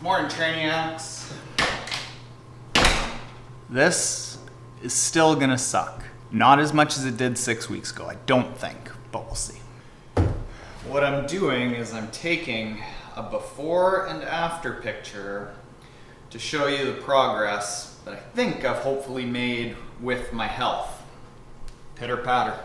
Morning, Trainiacs. This is still gonna suck. Not as much as it did 6 weeks ago, I don't think, but we'll see. What I'm doing is I'm taking a before and after picture to show you the progress that I think I've hopefully made with my health. Pitter patter.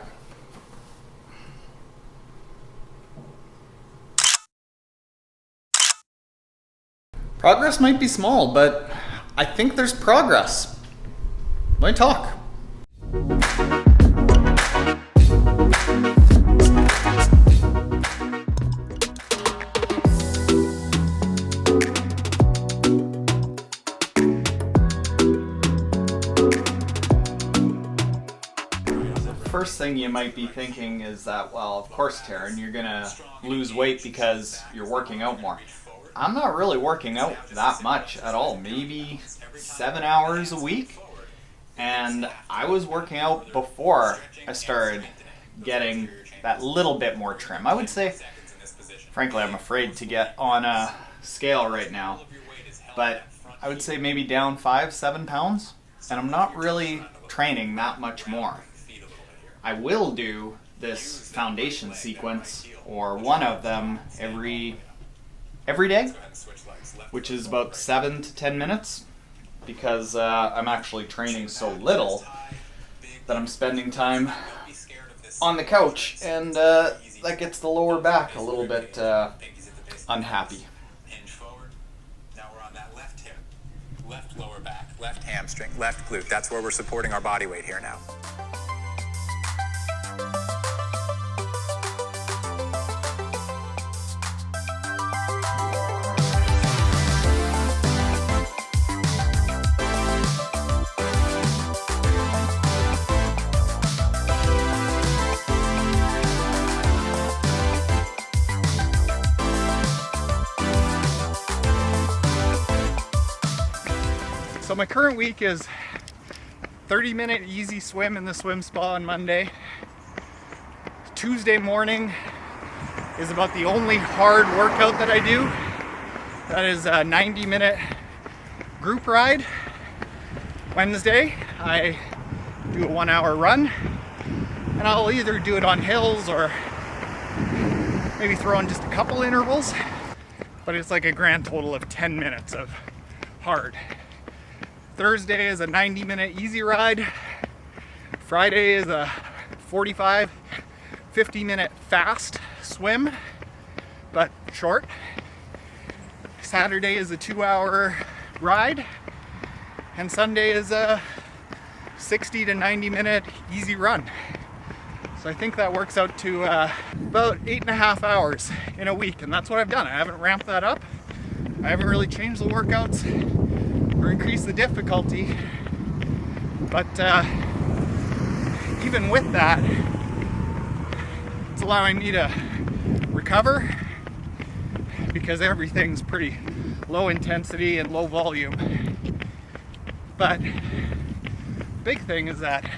Progress might be small, but I think there's progress. Let me talk. First thing you might be thinking is that, well, of course, Taren, you're gonna lose weight because you're working out more. I'm not really working out that much at all, maybe 7 hours a week. And I was working out before I started getting that little bit more trim. I would say, frankly, I'm afraid to get on a scale right now, but I would say maybe down 5-7 pounds, and I'm not really training that much more. I will do this foundation sequence, or one of them, every day, which is about 7 to 10 minutes, because I'm actually training so little that I'm spending time on the couch, and that gets the lower back a little bit unhappy. Now we're on that left hip, left lower back, left hamstring, left glute. That's where we're supporting our body weight here now. So my current week is 30-minute easy swim in the swim spa on Monday. Tuesday morning is about the only hard workout that I do. That is a 90-minute group ride. Wednesday, I do a 1-hour run, and I'll either do it on hills or maybe throw in just a couple intervals, but it's like a grand total of 10 minutes of hard. Thursday is a 90-minute easy ride. Friday is a 45, 50-minute fast swim, but short. Saturday is a 2-hour ride. And Sunday is a 60 to 90-minute easy run. So I think that works out to about 8.5 hours in a week, and that's what I've done. I haven't ramped that up. I haven't really changed the workouts or increase the difficulty, but even with that, it's allowing me to recover because everything's pretty low intensity and low volume. But big thing is that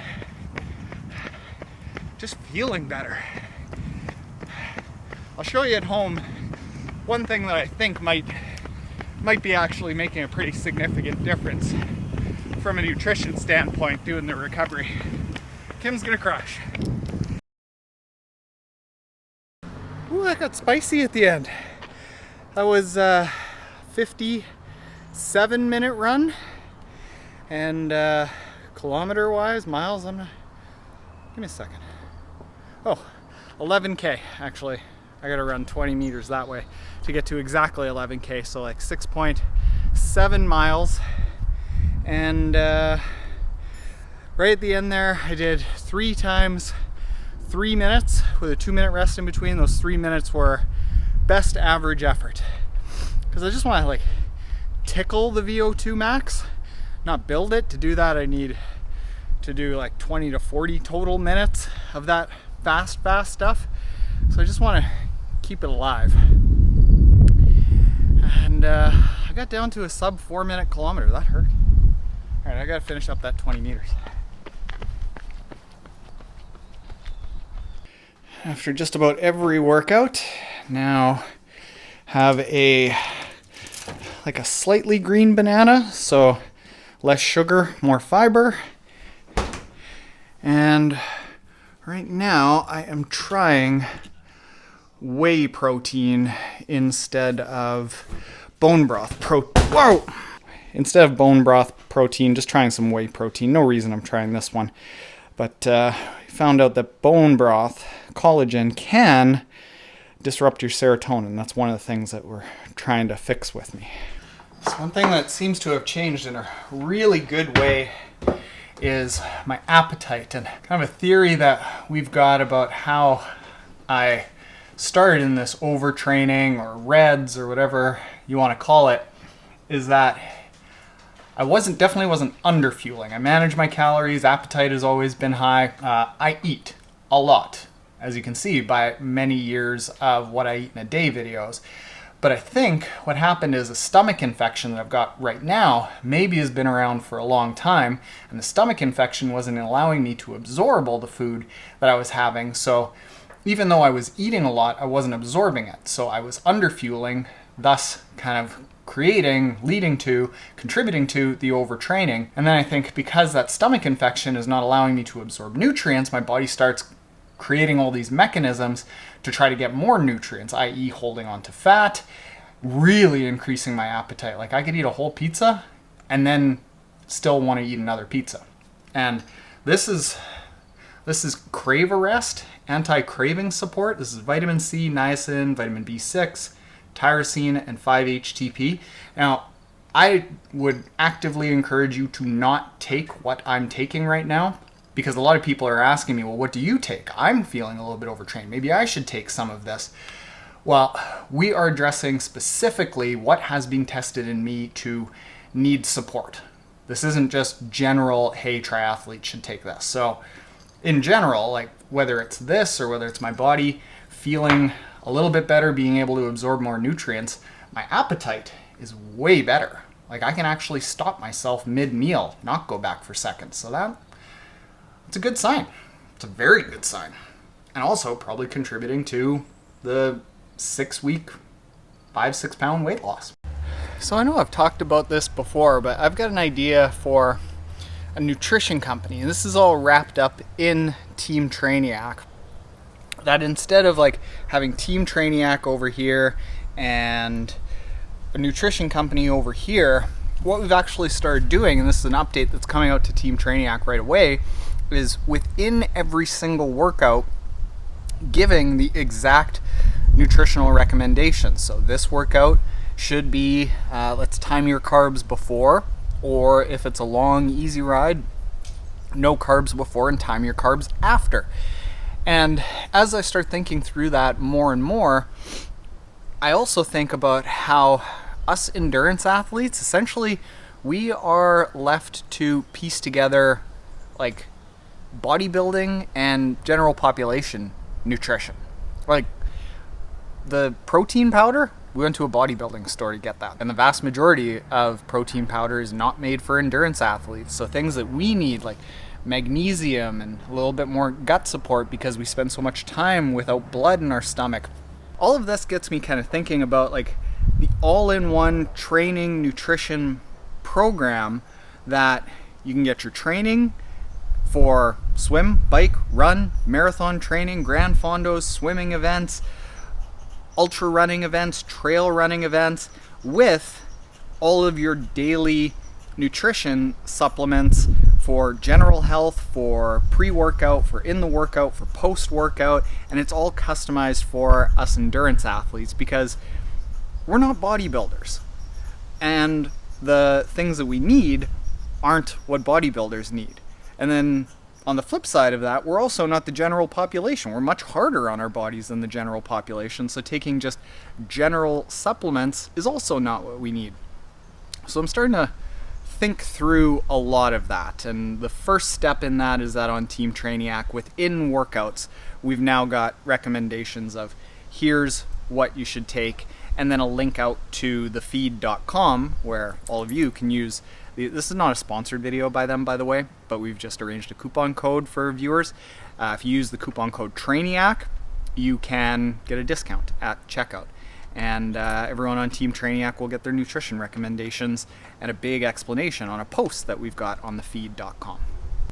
just feeling better. I'll show you at home one thing that I think might be actually making a pretty significant difference from a nutrition standpoint doing the recovery. Kim's gonna crush. Ooh, that got spicy at the end. That was a 57-minute run, and kilometer wise, miles, give me a second. Oh, 11K actually. I gotta run 20 meters that way to get to exactly 11K, so like 6.7 miles. And right at the end there, I did 3 times 3 minutes with a 2-minute rest in between. Those 3 minutes were best average effort, because I just want to like tickle the VO2 max, not build it. To do that, I need to do like 20 to 40 total minutes of that fast stuff. So I just want to keep it alive. And I got down to a sub 4-minute kilometer. That hurt. All right, I got to finish up that 20 meters. After just about every workout, now have a like a slightly green banana, so less sugar, more fiber. And right now I am trying whey protein instead of bone broth Instead of bone broth protein, just trying some whey protein. No reason I'm trying this one. But found out that bone broth collagen can disrupt your serotonin. That's one of the things that we're trying to fix with me. So one thing that seems to have changed in a really good way is my appetite, and kind of a theory that we've got about how I started in this overtraining or REDS or whatever you want to call it, is that I definitely wasn't underfueling. I manage my calories. Appetite has always been high. I eat a lot, as you can see by many years of what I eat in a day videos. But I think what happened is a stomach infection that I've got right now maybe has been around for a long time, and the stomach infection wasn't allowing me to absorb all the food that I was having. So even though I was eating a lot, I wasn't absorbing it. So I was underfueling, thus kind of contributing to the overtraining. And then I think because that stomach infection is not allowing me to absorb nutrients, my body starts creating all these mechanisms to try to get more nutrients, i.e. holding on to fat, really increasing my appetite. Like I could eat a whole pizza and then still want to eat another pizza. And this is crave arrest, anti-craving support. This is vitamin C, niacin, vitamin B6, tyrosine, and 5-HTP. Now, I would actively encourage you to not take what I'm taking right now, because a lot of people are asking me, well, what do you take? I'm feeling a little bit overtrained. Maybe I should take some of this. Well, we are addressing specifically what has been tested in me to need support. This isn't just general, hey, triathletes should take this. So in general, like whether it's this or whether it's my body feeling a little bit better, being able to absorb more nutrients, my appetite is way better. Like I can actually stop myself mid-meal, not go back for seconds. So that's a good sign. It's a very good sign. And also probably contributing to the 6-week, 5-6 pound weight loss. So I know I've talked about this before, but I've got an idea for a nutrition company. And this is all wrapped up in Team Trainiac. That instead of like having Team Trainiac over here and a nutrition company over here, what we've actually started doing, and this is an update that's coming out to Team Trainiac right away, is within every single workout giving the exact nutritional recommendations. So this workout should be, let's time your carbs before, or if it's a long, easy ride, no carbs before and time your carbs after. And as I start thinking through that more and more, I also think about how us endurance athletes, essentially, we are left to piece together like bodybuilding and general population nutrition. Like the protein powder, we went to a bodybuilding store to get that. And the vast majority of protein powder is not made for endurance athletes. So things that we need, like magnesium and a little bit more gut support because we spend so much time without blood in our stomach. All of this gets me kind of thinking about like the all-in-one training nutrition program that you can get your training for swim, bike, run, marathon training, grand fondos, swimming events, ultra running events, trail running events, with all of your daily nutrition supplements for general health, for pre-workout, for in the workout, for post-workout, and it's all customized for us endurance athletes because we're not bodybuilders. And the things that we need aren't what bodybuilders need. And then on the flip side of that, we're also not the general population. We're much harder on our bodies than the general population, so taking just general supplements is also not what we need. So I'm starting to think through a lot of that, and the first step in that is that on Team Trainiac, within workouts, we've now got recommendations of here's what you should take, and then a link out to thefeed.com where all of you can use. This is not a sponsored video by them, by the way, but we've just arranged a coupon code for viewers. If you use the coupon code TRAINIAC, you can get a discount at checkout. and everyone on Team Trainiac will get their nutrition recommendations and a big explanation on a post that we've got on thefeed.com.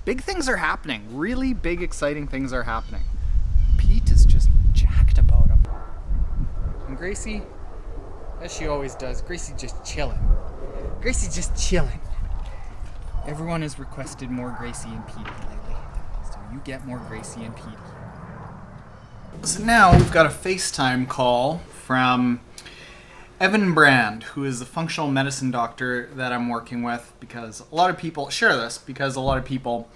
Big things are happening. Really big, exciting things are happening. Pete is just jacked about him. And Gracie, as she always does, Gracie just chilling. Gracie just chilling. Everyone has requested more Gracie and Petey lately, so you get more Gracie and Petey. So now we've got a FaceTime call from Evan Brand, who is the functional medicine doctor that I'm working with, because a lot of people share this, because a lot of people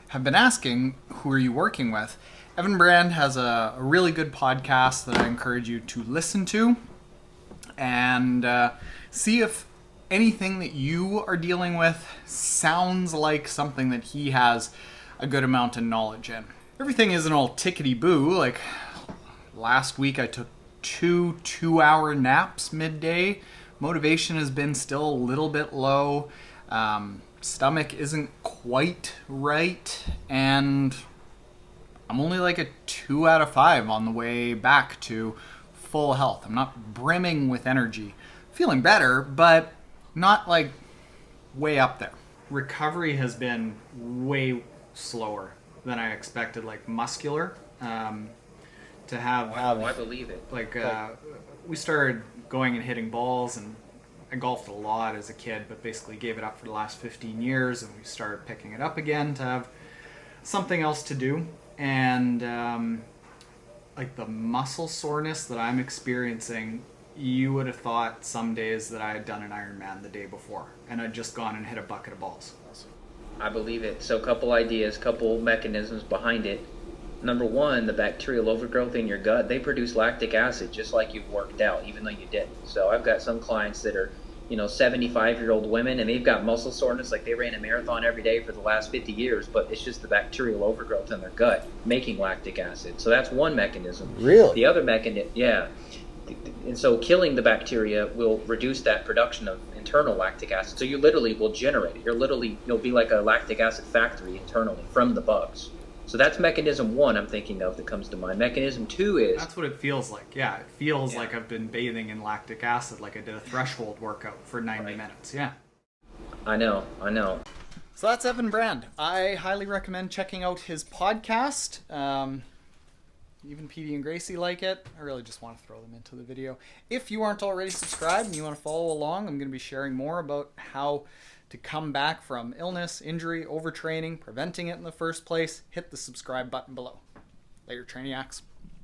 have been asking, who are you working with? Evan Brand has a really good podcast that I encourage you to listen to and see if anything that you are dealing with sounds like something that he has a good amount of knowledge in. Everything isn't all tickety-boo. Like last week I took 2 2-hour naps midday. Motivation has been still a little bit low. Stomach isn't quite right, and I'm only like a 2 out of 5 on the way back to full health. I'm not brimming with energy. Feeling better, but not like way up there. Recovery has been way slower than I expected, like muscular. To have, I believe it. We started going and hitting balls, and I golfed a lot as a kid, but basically gave it up for the last 15 years, and we started picking it up again to have something else to do. And like the muscle soreness that I'm experiencing, you would have thought some days that I had done an Ironman the day before, and I'd just gone and hit a bucket of balls. I believe it. So couple ideas, couple mechanisms behind it. Number one, the bacterial overgrowth in your gut, they produce lactic acid just like you've worked out, even though you didn't. So I've got some clients that are, 75-year-old women, and they've got muscle soreness like they ran a marathon every day for the last 50 years, but it's just the bacterial overgrowth in their gut making lactic acid. So that's one mechanism. Really? The other mechanism, yeah. And so killing the bacteria will reduce that production of internal lactic acid. So you literally will generate it. You'll be like a lactic acid factory internally from the bugs. So that's mechanism one I'm thinking of that comes to mind. Mechanism two is... That's what it feels like. Yeah, it feels like I've been bathing in lactic acid, like I did a threshold workout for 90 minutes. Yeah. I know. So that's Evan Brand. I highly recommend checking out his podcast. Even Petey and Gracie like it. I really just want to throw them into the video. If you aren't already subscribed and you want to follow along, I'm going to be sharing more about how to come back from illness, injury, overtraining, preventing it in the first place. Hit the subscribe button below. Later, Trainiacs.